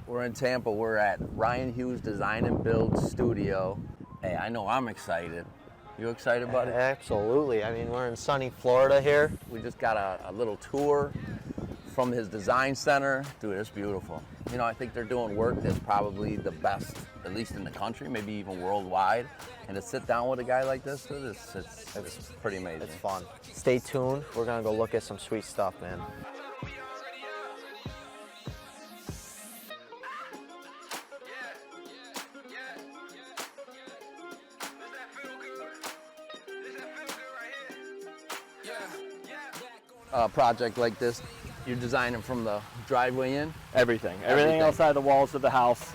We're in Tampa. We're at Ryan Hughes Design and Build Studio. Hey, I know I'm excited. You excited, buddy? Absolutely. I mean, we're in sunny Florida here. We just got a little tour from his design center. Dude, it's beautiful. You know, I think they're doing work that's probably the best, at least in the country, maybe even worldwide. And to sit down with a guy like this, dude, it's pretty amazing. It's fun. Stay tuned. We're going to go look at some sweet stuff, man. A project like this, you're designing from the driveway in? Everything outside the walls of the house,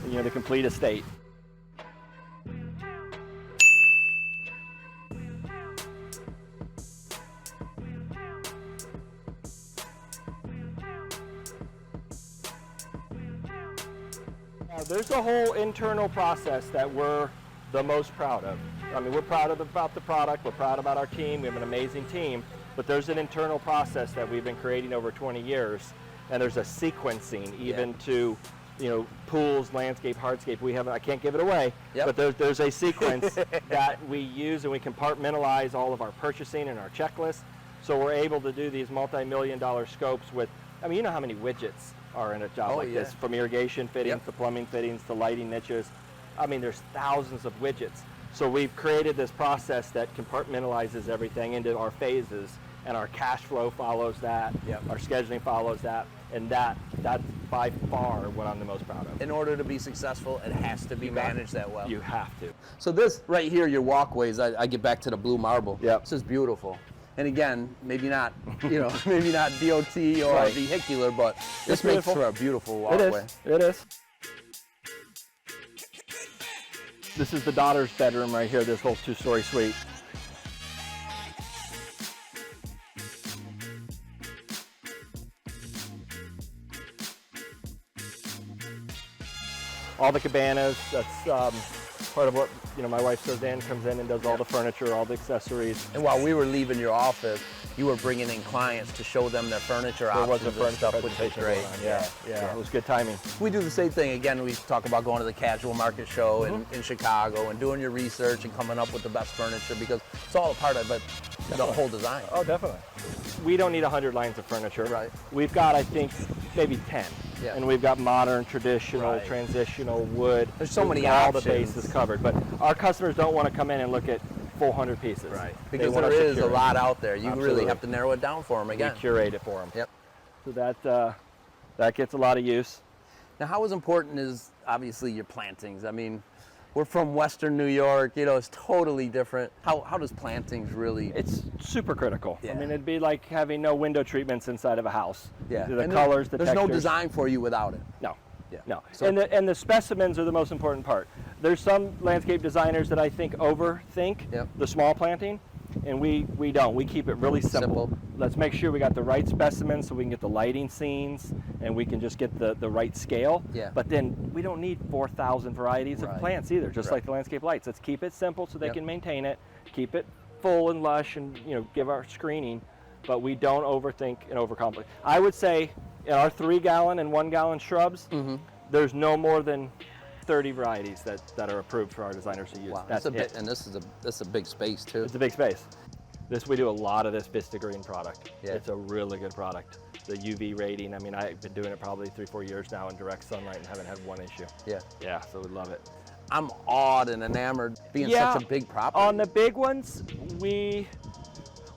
you know, the complete estate. There's a whole internal process that we're the most proud of. I mean, we're proud about the product, we're proud about our team, we have an amazing team, but there's an internal process that we've been creating over 20 years, and there's a sequencing even to, you know, pools, landscape, hardscape. We have, I can't give it away, but there's a sequence that we use, and we compartmentalize all of our purchasing and our checklist, so we're able to do these multi-million-dollar scopes with, I mean, you know how many widgets are in a job like this, from irrigation fittings to plumbing fittings to lighting niches. I mean, there's thousands of widgets. So we've created this process that compartmentalizes everything into our phases, and our cash flow follows that, our scheduling follows that, and that's by far what I'm the most proud of. In order to be successful, it has to be managed that well. You have to. So this right here, your walkways, I get back to the blue marble. This is beautiful. And again, maybe not, you know, maybe not DOT or vehicular, but this makes for a beautiful walkway. It is. This is the daughter's bedroom right here, this whole 2-story suite. All the cabanas, that's part of what, you know, my wife Suzanne comes in and does all the furniture, all the accessories. And while we were leaving your office, you were bringing in clients to show them their furniture options and stuff, which is great. Yeah, it was good timing. We do the same thing. Again, we talk about going to the casual market show in Chicago and doing your research and coming up with the best furniture, because it's all a part of it, the whole design. Oh, definitely. We don't need 100 lines of furniture. Right. We've got, I think, maybe 10. Yeah. And we've got modern, traditional, transitional, wood. There's so many options. options. All the bases covered. But our customers don't want to come in and look at 400 pieces. Right. Because there is a lot out there. You really have to narrow it down for them again. We curate it for them. Yep. So that gets a lot of use. Now, how important is obviously your plantings? I mean, we're from Western New York, you know, it's totally different. How does plantings really? It's super critical. I mean, it'd be like having no window treatments inside of a house. Yeah. The colors, the there's textures. no design for you without it. No. Yeah. No. So, and the specimens are the most important part. There's some landscape designers that I think overthink the small planting, and we don't. We keep it really simple. Let's make sure we got the right specimens so we can get the lighting scenes and we can just get the right scale. Yeah. But then we don't need 4,000 varieties of plants either, just like the landscape lights. Let's keep it simple so they can maintain it, keep it full and lush, and, you know, give our screening, but we don't overthink and overcomplicate. I would say in our 3-gallon and 1-gallon shrubs, there's no more than 30 varieties that are approved for our designers to use. Wow, that's it. And this is a big space too. It's a big space. We do a lot of this Vista Green product. Yeah. It's a really good product. The UV rating, I mean, I've been doing it probably 3-4 years now in direct sunlight and haven't had one issue. Yeah. Yeah, so we love it. I'm awed and enamored being such a big property. On the big ones, we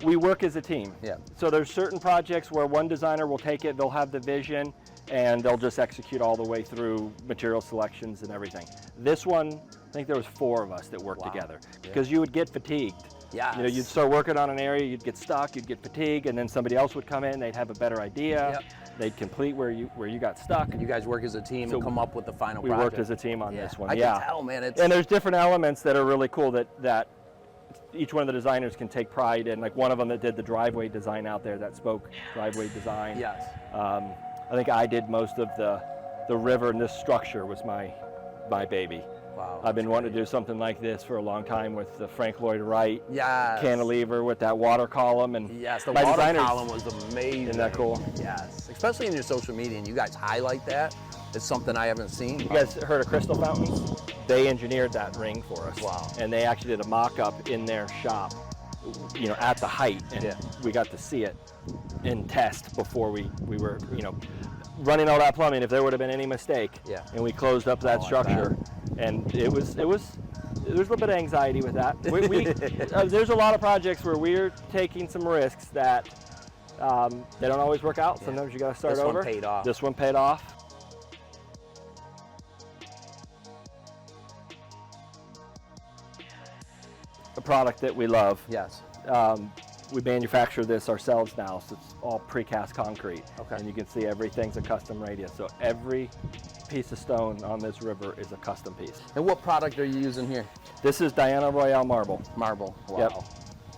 work as a team. Yeah. So there's certain projects where one designer will take it, they'll have the vision, and they'll just execute all the way through material selections and everything. This one, I think there was 4 of us that worked together, because you would get fatigued. Yeah. You know, you'd start working on an area, you'd get stuck, you'd get fatigued, and then somebody else would come in, they'd have a better idea. They'd complete where you got stuck. And you guys work as a team and come up with the final project. We worked as a team on this one. I can tell, man. And there's different elements that are really cool that each one of the designers can take pride in. Like one of them that did the driveway design out there, that spoke driveway design. Yes. I think I did most of the river, and this structure was my baby. Wow. I've been wanting to do something like this for a long time with the Frank Lloyd Wright cantilever with that water column. And yes, the water column was amazing. Isn't that cool? Yes, especially in your social media, and you guys highlight that. is something I haven't seen. You guys heard of Crystal Fountains? They engineered that ring for us. Wow. And they actually did a mock-up in their shop, you know, at the height, and we got to see it in test before we were, you know, running all that plumbing. If there would have been any mistake, and we closed up that structure, and there was a little bit of anxiety with that. There's a lot of projects where we're taking some risks that they don't always work out. Sometimes you got to start over. This one paid off. This one paid off. A product that we love. Yes. We manufacture this ourselves now, so it's all precast concrete. Okay. And you can see everything's a custom radius. So every piece of stone on this river is a custom piece. And what product are you using here? This is Diana Royale marble. Marble. Wow. Yep.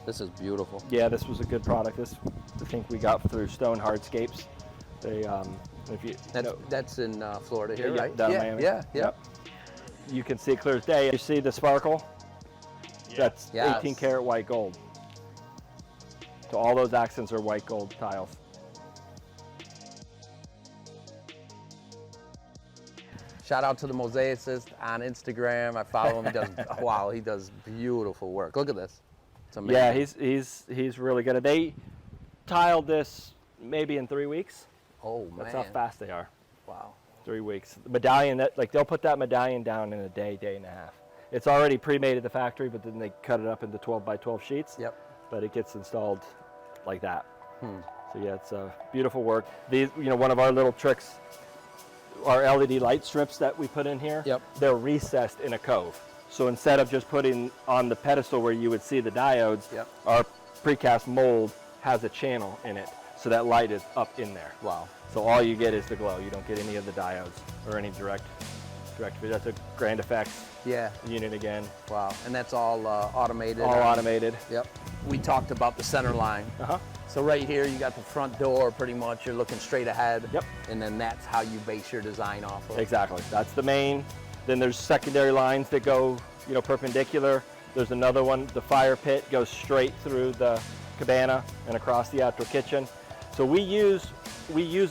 This is beautiful. Yeah, this was a good product. This, I think we got through Stone Hardscapes. They, if you that's in Florida here, right? Down in Miami. Yeah. Yep. You can see it clear as day. You see the sparkle? That's 18 karat white gold. So all those accents are white gold tiles. Shout out to the Mosaicist on Instagram. I follow him. He does wow, he does beautiful work. Look at this. It's amazing. Yeah, he's really good. They tiled this maybe in 3 weeks. Oh man. That's how fast they are. Wow. 3 weeks. The medallion, they'll put that medallion down in a day, day and a half. It's already pre-made at the factory, but then they cut it up into 12 by 12 sheets. Yep. But it gets installed like that. So yeah, it's beautiful work. These, you know, one of our little tricks, our LED light strips that we put in here, they're recessed in a cove. So instead of just putting on the pedestal where you would see the diodes, our precast mold has a channel in it, so that light is up in there. Wow. So all you get is the glow. You don't get any of the diodes or any direct. That's a Grand Effects unit again. Wow. And that's all automated. All automated. Yep. We talked about the center line. So right here you got the front door pretty much. You're looking straight ahead. Yep. And then that's how you base your design off of. Exactly. That's the main. Then there's secondary lines that go, you know, perpendicular. There's another one. The fire pit goes straight through the cabana and across the outdoor kitchen. So we use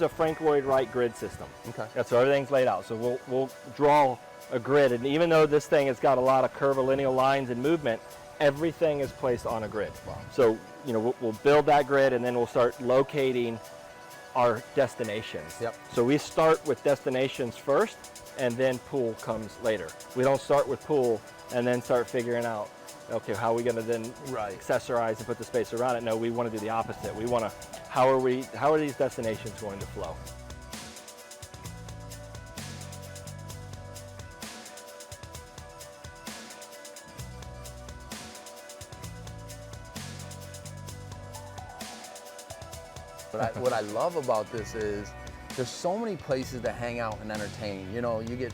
a Frank Lloyd Wright grid system. Okay. That's how everything's laid out. So we'll draw a grid, and even though this thing has got a lot of curvilineal lines and movement, everything is placed on a grid. Wow. So, you know, we'll build that grid, and then we'll start locating our destinations. Yep. So we start with destinations first, and then pool comes later. We don't start with pool and then start figuring out, okay, how are we going to then accessorize and put the space around it? No, we want to do the opposite. We want to, how are these destinations going to flow? What I love about this is there's so many places to hang out and entertain. You know, you get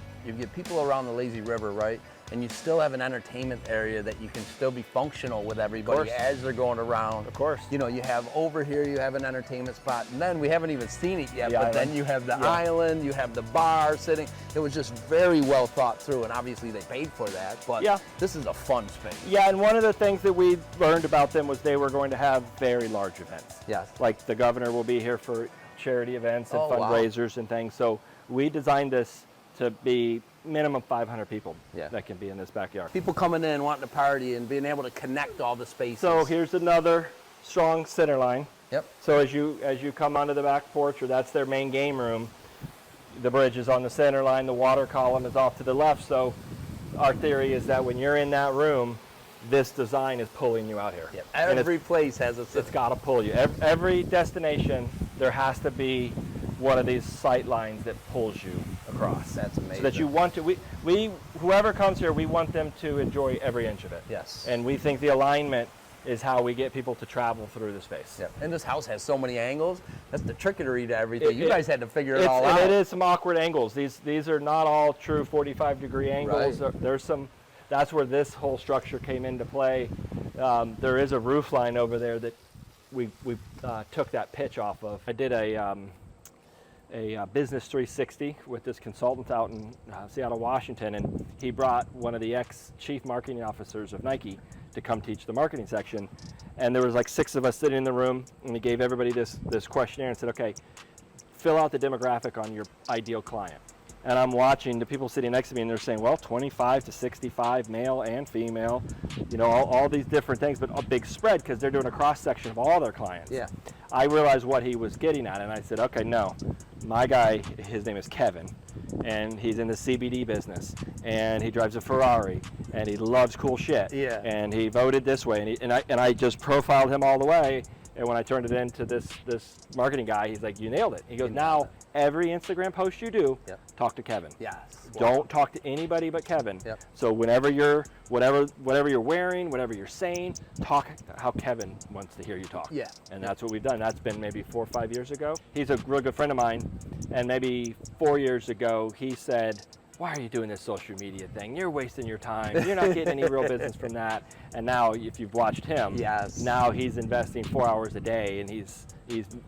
people around the lazy river, right? And you still have an entertainment area that you can still be functional with everybody as they're going around. Of course. You know, you have over here, you have an entertainment spot, and then we haven't even seen it yet, but then you have the island, you have the bar sitting. It was just very well thought through, and obviously they paid for that, but this is a fun space. Yeah, and one of the things that we learned about them was they were going to have very large events. Yes. Like the governor will be here for charity events and fundraisers and things. So we designed this to be minimum 500 people that can be in this backyard. People coming in, wanting to party, and being able to connect all the spaces. So here's another strong center line. Yep. So as you come onto the back porch, or that's their main game room, the bridge is on the center line, the water column is off to the left. So our theory is that when you're in that room, this design is pulling you out here. Yep. Every place has a system. It's got to pull you. Every destination, there has to be one of these sight lines that pulls you across. That's amazing. So that you want to, whoever comes here, we want them to enjoy every inch of it. Yes. And we think the alignment is how we get people to travel through the space. Yep. And this house has so many angles. That's the trickery to everything. You guys had to figure it all out. And it is some awkward angles. These are not all true 45-degree angles. Right. There's some. That's where this whole structure came into play. There is a roof line over there that we took that pitch off of. I did a business 360 with this consultant out in Seattle, Washington, and he brought one of the ex-chief marketing officers of Nike to come teach the marketing section. And there was like 6 of us sitting in the room, and he gave everybody this questionnaire and said, okay, fill out the demographic on your ideal client. and I'm watching the people sitting next to me, and they're saying, well, 25 to 65, male and female, all these different things, but a big spread because they're doing a cross-section of all their clients. Yeah. I realized what he was getting at, and I said, okay, no. My guy, his name is Kevin, and he's in the CBD business, and he drives a Ferrari, and he loves cool shit. Yeah. And he voted this way, and I just profiled him all the way. And when I turned it into this marketing guy, he's like, you nailed it. He goes, now every Instagram post you do, talk to Kevin. Yes. Don't talk to anybody but Kevin. Yep. So whatever you're wearing, whatever you're saying, talk how Kevin wants to hear you talk. Yeah. And that's what we've done. That's been maybe 4 or 5 years ago. He's a real good friend of mine, and maybe 4 years ago he said, why are you doing this social media thing? You're wasting your time. You're not getting any real business from that. And now, if you've watched him, now he's investing 4 hours a day, and he's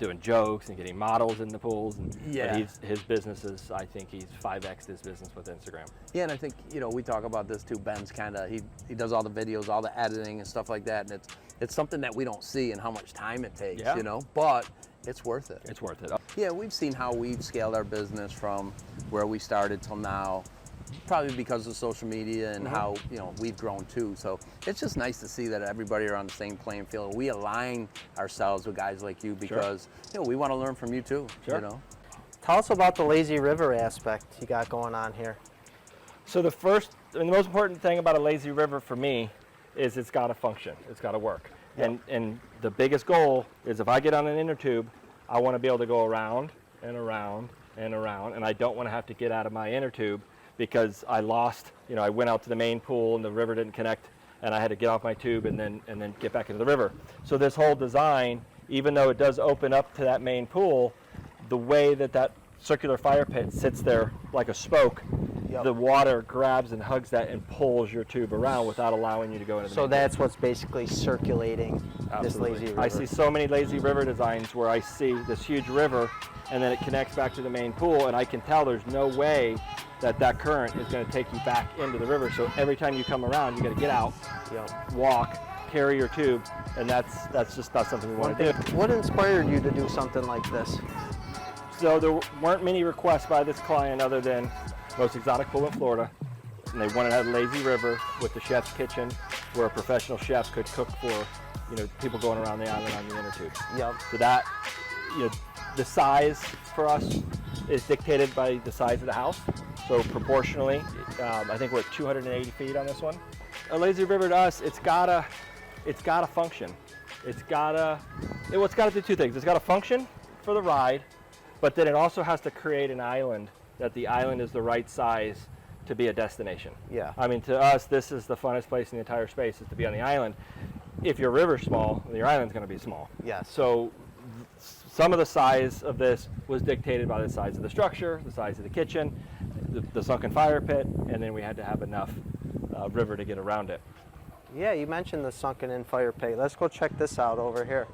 doing jokes and getting models in the pools. And his business is, I think he's 5x'd his business with Instagram. Yeah, and I think, we talk about this too. Ben's kind of, he does all the videos, all the editing and stuff like that. And it's something that we don't see and how much time it takes, but it's worth it. It's worth it. Yeah, we've seen how we've scaled our business from where we started till now, probably because of social media and how we've grown too. So it's just nice to see that everybody are on the same playing field. We align ourselves with guys like you because we want to learn from you too. Tell us about the lazy river aspect you got going on here. So the most important thing about a lazy river for me is it's got to function. It's got to work. And the biggest goal is if I get on an inner tube, I want to be able to go around and around and around, and I don't want to have to get out of my inner tube because I lost, I went out to the main pool and the river didn't connect, and I had to get off my tube and then get back into the river. So this whole design, even though it does open up to that main pool, the way that circular fire pit sits there like a spoke, the water grabs and hugs that and pulls your tube around without allowing you to go into the So that's what's basically circulating this lazy river. I see so many lazy river designs where I see this huge river and then it connects back to the main pool, and I can tell there's no way that current is going to take you back into the river. So every time you come around, you got to get out, walk, carry your tube, and that's just not something we want to do. What inspired you to do something like this? So there weren't many requests by this client other than most exotic pool in Florida, and they wanted to have a lazy river with the chef's kitchen where a professional chef could cook for people going around the island on the inner tube. So that the size for us is dictated by the size of the house. So proportionally, I think we're at 280 feet on this one. A lazy river to us, it's gotta function. It's gotta do two things. It's gotta function for the ride, but then it also has to create an island that the island is the right size to be a destination. Yeah. I mean, to us, this is the funnest place in the entire space, is to be on the island. If your river's small, your island's going to be small. Yeah. So some of the size of this was dictated by the size of the structure, the size of the kitchen, the sunken fire pit, and then we had to have enough river to get around it. Yeah, you mentioned the sunken in fire pit. Let's go check this out over here.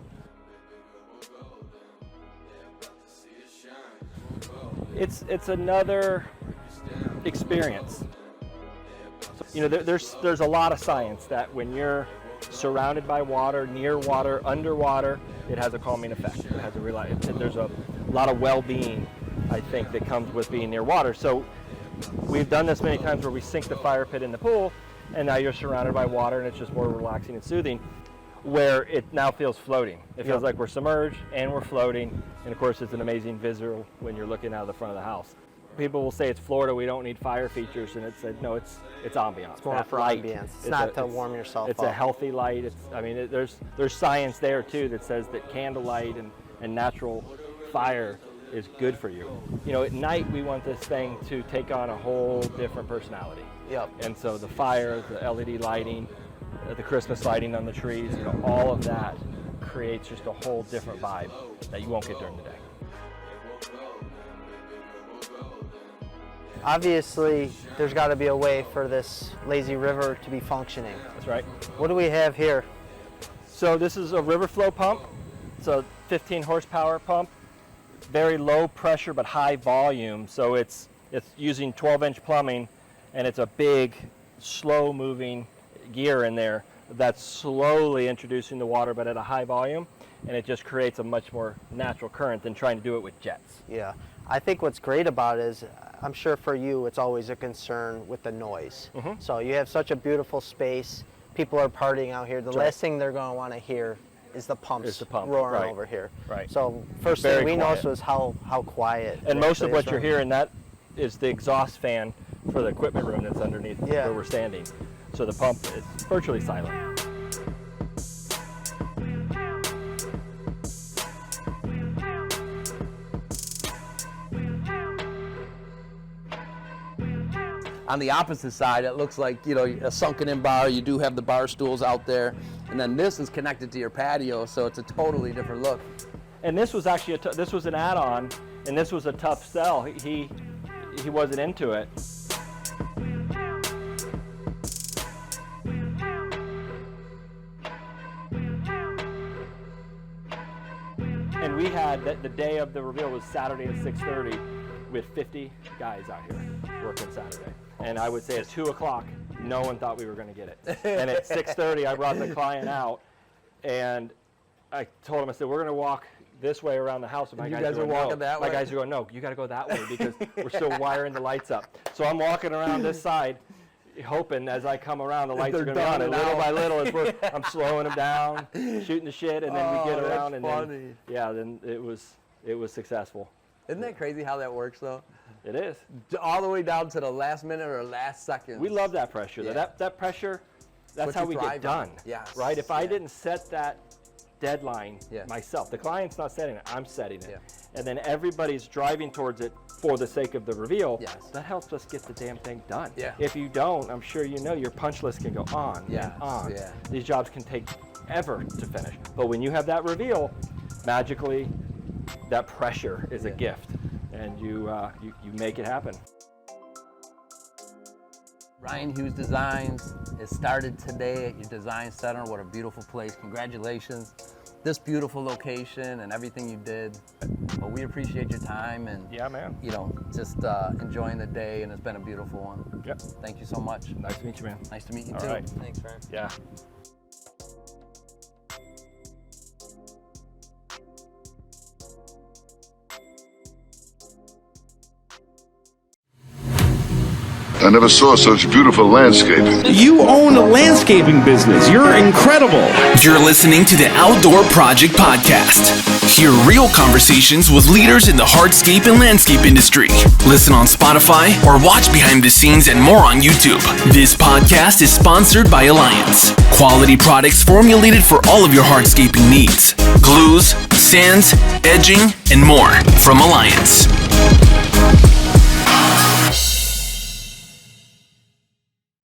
It's another experience. So, there's a lot of science that when you're surrounded by water, near water, underwater, it has a calming effect. It has there's a lot of well-being, I think, that comes with being near water. So we've done this many times where we sink the fire pit in the pool, and now you're surrounded by water, and it's just more relaxing and soothing, where it now feels floating. It feels like we're submerged and we're floating, and of course it's an amazing visual when you're looking out of the front of the house. People will say it's Florida, we don't need fire features, and it's ambiance. It's more for ambiance. It's not to warm yourself up. It's a healthy light. There's science there too that says that candlelight and natural fire is good for you. At night we want this thing to take on a whole different personality. And so the fire, the LED lighting, the Christmas lighting on the trees, all of that creates just a whole different vibe that you won't get during the day. Obviously, there's got to be a way for this lazy river to be functioning. That's right. What do we have here? So this is a river flow pump. It's a 15 horsepower pump, very low pressure but high volume. So it's using 12-inch plumbing, and it's a big, slow moving gear in there that's slowly introducing the water but at a high volume, and it just creates a much more natural current than trying to do it with jets. Yeah. I think what's great about it is I'm sure for you it's always a concern with the noise. So you have such a beautiful space. People are partying out here. The last thing they're going to want to hear is the pumps roaring over here. Right. So first Very thing we quiet. noticed was how quiet. And most of what you're running. hearing, that is the exhaust fan for the equipment room that's underneath where we're standing. So the pump is virtually silent. On the opposite side, it looks like, you know, a sunken in bar. You do have the bar stools out there. And then this is connected to your patio, so it's a totally different look. And this was actually, this was an add-on, and this was a tough sell. He wasn't into it. And we had, the day of the reveal was Saturday at 6:30 with 50 guys out here working Saturday. And I would say at 2 o'clock, no one thought we were going to get it. And at 6:30, I brought the client out, and I told him, I said, we're going to walk this way around the house. And my guys are walking that way? My guys are going, no, you got to go that way because we're still wiring the lights up. So I'm walking around this side, hoping as I come around, the lights are going to be on. And little by little, I'm slowing them down, shooting the shit, and then we get around. And then, then it was successful. Isn't that crazy how that works, though? It is. All the way down to the last minute or last second. We love that pressure. Yeah. That pressure, that's What how you we thrive get done. on. Yes. Right? If I didn't set that deadline Yeah. myself, the client's not setting it, I'm setting it. Yeah. And then everybody's driving towards it for the sake of the reveal. Yes. That helps us get the damn thing done. Yeah. If you don't, I'm sure you know your punch list can go on Yes. and on. Yeah. These jobs can take ever to finish. But when you have that reveal, magically, that pressure is a gift. And you make it happen. Ryan Hughes Designs. It started today at your design center. What a beautiful place. Congratulations. This beautiful location and everything you did. But we appreciate your time and Yeah, man. you know, just enjoying the day, and it's been a beautiful one. Yep. Thank you so much. Nice to meet you, man. Nice to meet you All too. right. Thanks, Ryan. Yeah. I never saw such beautiful landscaping. You own a landscaping business. You're incredible. You're listening to the Outdoor Project Podcast. Hear real conversations with leaders in the hardscape and landscape industry. Listen on Spotify or watch behind the scenes and more on YouTube. This podcast is sponsored by Alliance. Quality products formulated for all of your hardscaping needs. Glues, sands, edging, and more from Alliance.